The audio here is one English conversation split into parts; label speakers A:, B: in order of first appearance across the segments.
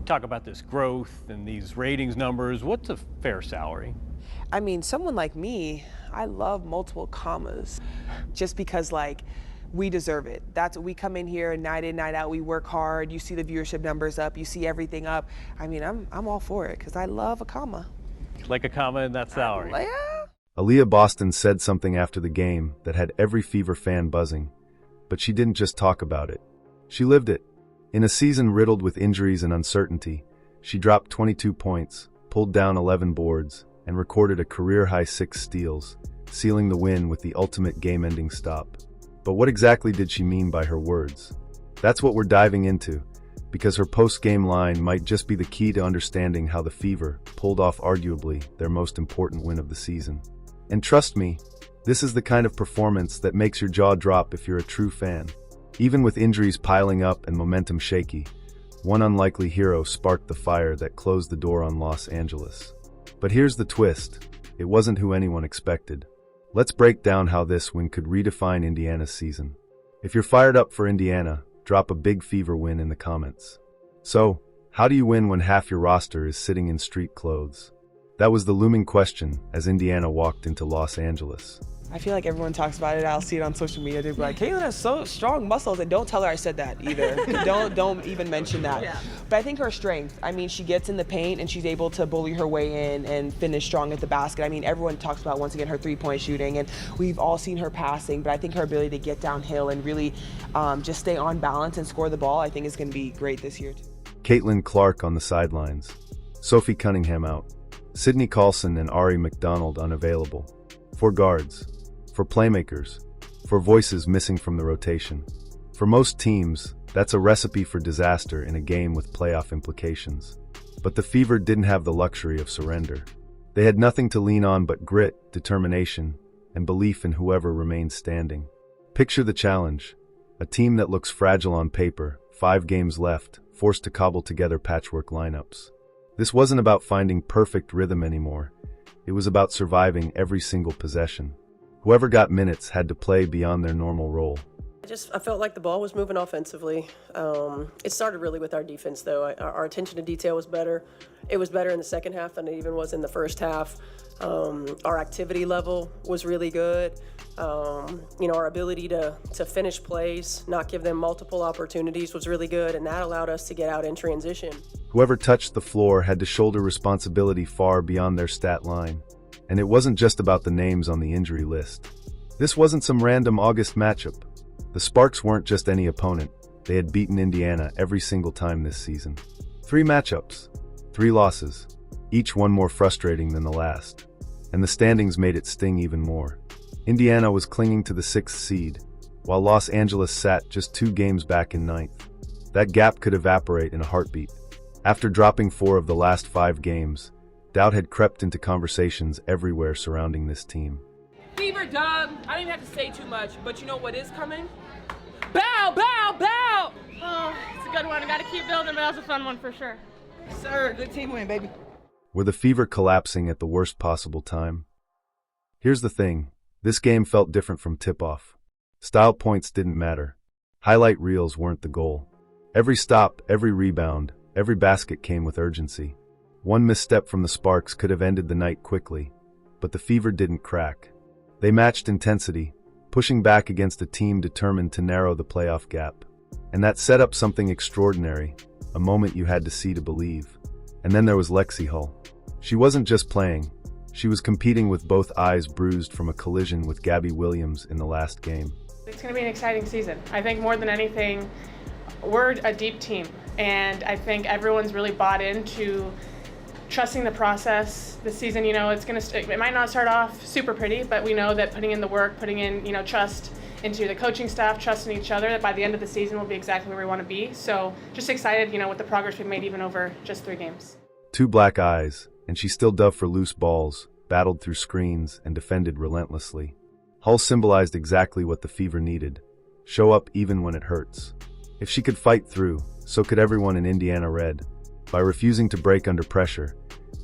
A: Talk about this growth and these ratings numbers. What's a fair salary?
B: I mean, someone like me, I love multiple commas just because, like, we deserve it. That's what we come in here night in, night out. We work hard. You see the viewership numbers up. You see everything up. I mean, I'm all for it because I love a comma.
A: Like a comma in that salary.
B: Yeah.
C: Aliyah Boston said something after the game that had every Fever fan buzzing, but she didn't just talk about it. She lived it. In a season riddled with injuries and uncertainty, she dropped 22 points, pulled down 11 boards, and recorded a career-high 6 steals, sealing the win with the ultimate game-ending stop. But what exactly did she mean by her words? That's what we're diving into, because her post-game line might just be the key to understanding how the Fever pulled off arguably their most important win of the season. And trust me, this is the kind of performance that makes your jaw drop if you're a true fan. Even with injuries piling up and momentum shaky, one unlikely hero sparked the fire that closed the door on Los Angeles. But here's the twist. It wasn't who anyone expected. Let's break down how this win could redefine Indiana's season. If you're fired up for Indiana, drop a big Fever win in the comments. So, how do you win when half your roster is sitting in street clothes? That was the looming question as Indiana walked into Los Angeles.
B: I feel like everyone talks about it. I'll see it on social media. They'll be like, Caitlin has so strong muscles, and don't tell her I said that either. don't even mention that. Yeah. But I think her strength, I mean, she gets in the paint and she's able to bully her way in and finish strong at the basket. I mean, everyone talks about, once again, her three-point shooting, and we've all seen her passing, but I think her ability to get downhill and really just stay on balance and score the ball, I think is going to be great this year, too.
C: Caitlin Clark on the sidelines. Sophie Cunningham out. Sydney Carlson and Ari McDonald unavailable. 4 guards. For playmakers, for voices missing from the rotation. For most teams, that's a recipe for disaster in a game with playoff implications. But the Fever didn't have the luxury of surrender. They had nothing to lean on but grit, determination, and belief in whoever remained standing. Picture the challenge. A team that looks fragile on paper, 5 games left, forced to cobble together patchwork lineups. This wasn't about finding perfect rhythm anymore. It was about surviving every single possession. Whoever got minutes had to play beyond their normal role.
D: I felt like the ball was moving offensively. It started really with our defense, though. Our attention to detail was better. It was better in the second half than it even was in the first half. Our activity level was really good. Our ability to finish plays, not give them multiple opportunities was really good, and that allowed us to get out in transition.
C: Whoever touched the floor had to shoulder responsibility far beyond their stat line. And it wasn't just about the names on the injury list. This wasn't some random August matchup. The Sparks weren't just any opponent. They had beaten Indiana every single time this season. 3 matchups, 3 losses, each one more frustrating than the last. And the standings made it sting even more. Indiana was clinging to the 6th seed, while Los Angeles sat just 2 games back in 9th. That gap could evaporate in a heartbeat. After dropping 4 of the last 5 games, doubt had crept into conversations everywhere surrounding this team.
E: Fever dub. I don't even have to say too much, but you know what is coming? Bow, bow, bow!
F: Oh, it's a good one. I got to keep building, but that was a fun one for sure.
B: Sir, good team win, baby.
C: Were the Fever collapsing at the worst possible time? Here's the thing. This game felt different from tip-off. Style points didn't matter. Highlight reels weren't the goal. Every stop, every rebound, every basket came with urgency. One misstep from the Sparks could have ended the night quickly, but the Fever didn't crack. They matched intensity, pushing back against a team determined to narrow the playoff gap. And that set up something extraordinary, a moment you had to see to believe. And then there was Lexie Hull. She wasn't just playing, she was competing with both eyes bruised from a collision with Gabby Williams in the last game.
F: It's going to be an exciting season. I think more than anything, we're a deep team, and I think everyone's really bought into trusting the process this season. It might not start off super pretty, but we know that putting in the work, putting in, trust into the coaching staff, trust in each other, that by the end of the season we'll be exactly where we want to be. So just excited, with the progress we've made even over just 3 games.
C: 2 black eyes, and she still dove for loose balls, battled through screens, and defended relentlessly. Hull symbolized exactly what the Fever needed. Show up even when it hurts. If she could fight through, so could everyone in Indiana Red. By refusing to break under pressure,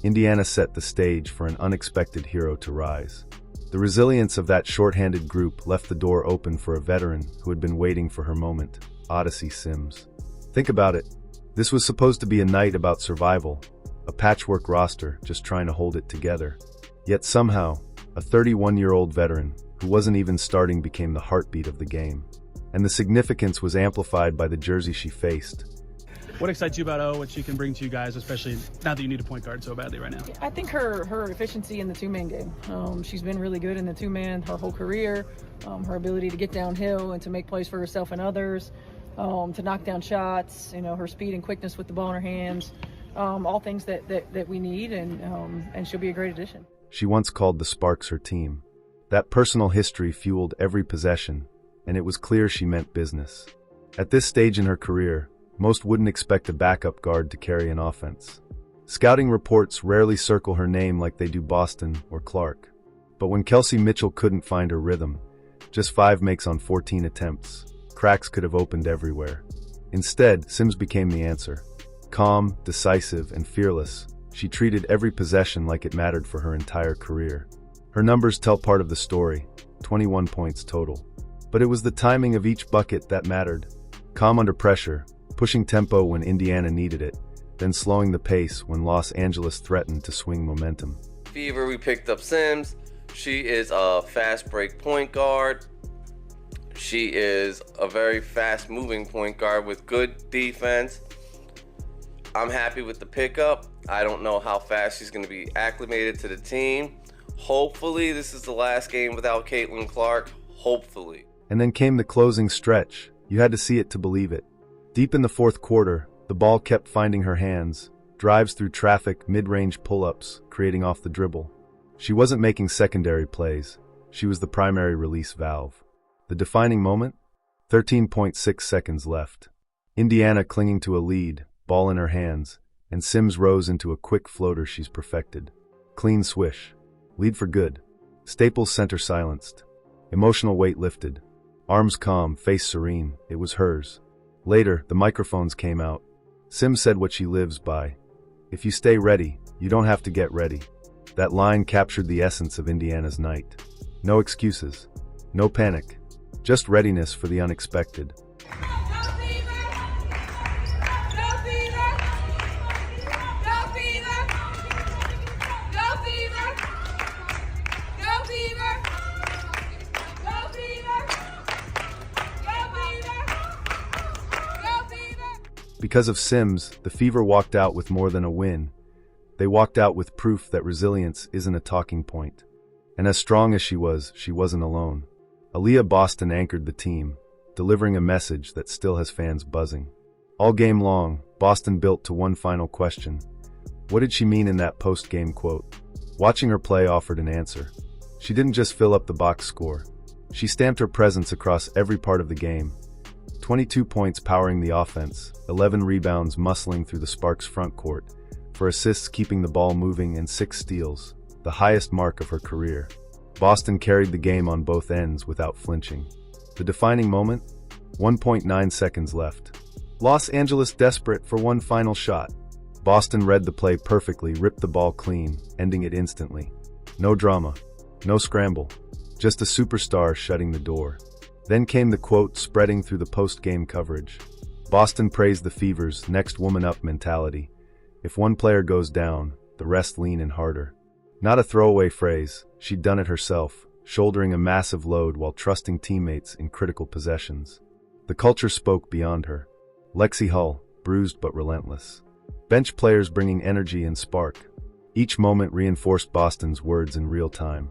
C: Indiana set the stage for an unexpected hero to rise. The resilience of that shorthanded group left the door open for a veteran who had been waiting for her moment, Odyssey Sims. Think about it. This was supposed to be a night about survival, a patchwork roster just trying to hold it together. Yet somehow, a 31-year-old veteran who wasn't even starting became the heartbeat of the game. And the significance was amplified by the jersey she faced.
G: What excites you about O, what she can bring to you guys, especially now that you need a point guard so badly right now?
H: I think her efficiency in the two-man game. She's been really good in the two-man her whole career. Her ability to get downhill and to make plays for herself and others, to knock down shots, her speed and quickness with the ball in her hands, all things that we need, and she'll be a great addition.
C: She once called the Sparks her team. That personal history fueled every possession, and it was clear she meant business. At this stage in her career, most wouldn't expect a backup guard to carry an offense. Scouting reports rarely circle her name like they do Boston or Clark. But when Kelsey Mitchell couldn't find her rhythm, just 5 makes on 14 attempts, cracks could have opened everywhere. Instead, Sims became the answer. Calm, decisive, and fearless, she treated every possession like it mattered for her entire career. Her numbers tell part of the story, 21 points total. But it was the timing of each bucket that mattered. Calm under pressure, pushing tempo when Indiana needed it, then slowing the pace when Los Angeles threatened to swing momentum.
I: Fever, we picked up Sims. She is a fast break point guard. She is a very fast moving point guard with good defense. I'm happy with the pickup. I don't know how fast she's going to be acclimated to the team. Hopefully this is the last game without Caitlin Clark. Hopefully.
C: And then came the closing stretch. You had to see it to believe it. Deep in the fourth quarter, the ball kept finding her hands, drives through traffic, mid-range pull-ups, creating off the dribble. She wasn't making secondary plays. She was the primary release valve. The defining moment? 13.6 seconds left. Indiana clinging to a lead, ball in her hands, and Sims rose into a quick floater she's perfected. Clean swish. Lead for good. Staples center silenced. Emotional weight lifted. Arms calm, face serene. It was hers. Later, the microphones came out. Sims said what she lives by. If you stay ready, you don't have to get ready. That line captured the essence of Indiana's night. No excuses. No panic. Just readiness for the unexpected. Because of Sims, the Fever walked out with more than a win. They walked out with proof that resilience isn't a talking point. And as strong as she wasn't alone. Aliyah Boston anchored the team, delivering a message that still has fans buzzing. All game long, Boston built to one final question. What did she mean in that post-game quote? Watching her play offered an answer. She didn't just fill up the box score. She stamped her presence across every part of the game. 22 points powering the offense, 11 rebounds muscling through the Sparks' front court, for assists keeping the ball moving, and 6 steals, the highest mark of her career. Boston carried the game on both ends without flinching. The defining moment? 1.9 seconds left. Los Angeles desperate for one final shot. Boston read the play perfectly, ripped the ball clean, ending it instantly. No drama, no scramble, just a superstar shutting the door. Then came the quote spreading through the post-game coverage. Boston praised the Fever's next woman up mentality. If one player goes down, the rest lean in harder. Not a throwaway phrase, she'd done it herself, shouldering a massive load while trusting teammates in critical possessions. The culture spoke beyond her. Lexie Hull, bruised but relentless. Bench players bringing energy and spark. Each moment reinforced Boston's words in real time.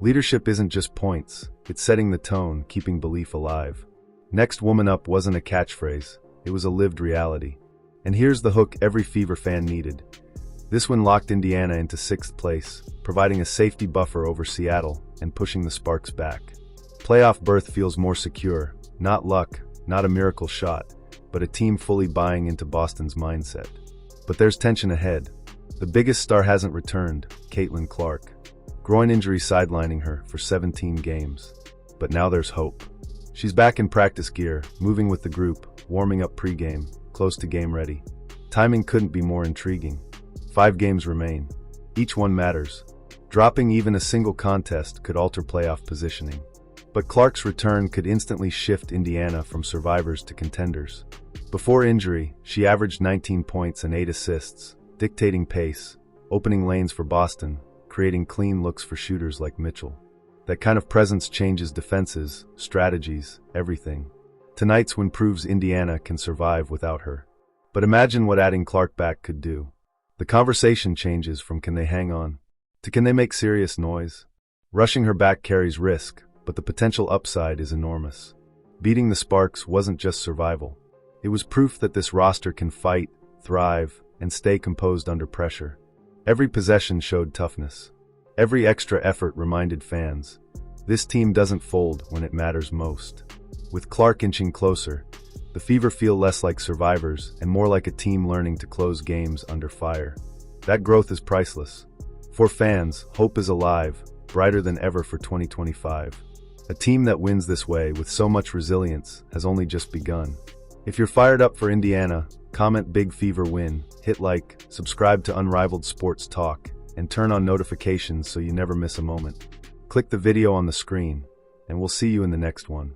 C: Leadership isn't just points, it's setting the tone, keeping belief alive. Next woman up wasn't a catchphrase, it was a lived reality. And here's the hook every Fever fan needed. This one locked Indiana into 6th place, providing a safety buffer over Seattle and pushing the Sparks back. Playoff berth feels more secure, not luck, not a miracle shot, but a team fully buying into Boston's mindset. But there's tension ahead. The biggest star hasn't returned, Caitlin Clark. Groin injury sidelining her for 17 games. But now there's hope. She's back in practice gear, moving with the group, warming up pregame, close to game ready. Timing couldn't be more intriguing. 5 games remain. Each one matters. Dropping even a single contest could alter playoff positioning. But Clark's return could instantly shift Indiana from survivors to contenders. Before injury, she averaged 19 points and 8 assists, dictating pace, opening lanes for Boston, creating clean looks for shooters like Mitchell. That kind of presence changes defenses, strategies, everything. Tonight's win proves Indiana can survive without her. But imagine what adding Clark back could do. The conversation changes from can they hang on to can they make serious noise? Rushing her back carries risk, but the potential upside is enormous. Beating the Sparks wasn't just survival. It was proof that this roster can fight, thrive, and stay composed under pressure. Every possession showed toughness. Every extra effort reminded fans, this team doesn't fold when it matters most. With Clark inching closer, the Fever feel less like survivors and more like a team learning to close games under fire. That growth is priceless. For fans, hope is alive, brighter than ever for 2025. A team that wins this way with so much resilience has only just begun. If you're fired up for Indiana, comment Big Fever win, hit like, subscribe to Unrivaled Sports Talk, and turn on notifications so you never miss a moment. Click the video on the screen, and we'll see you in the next one.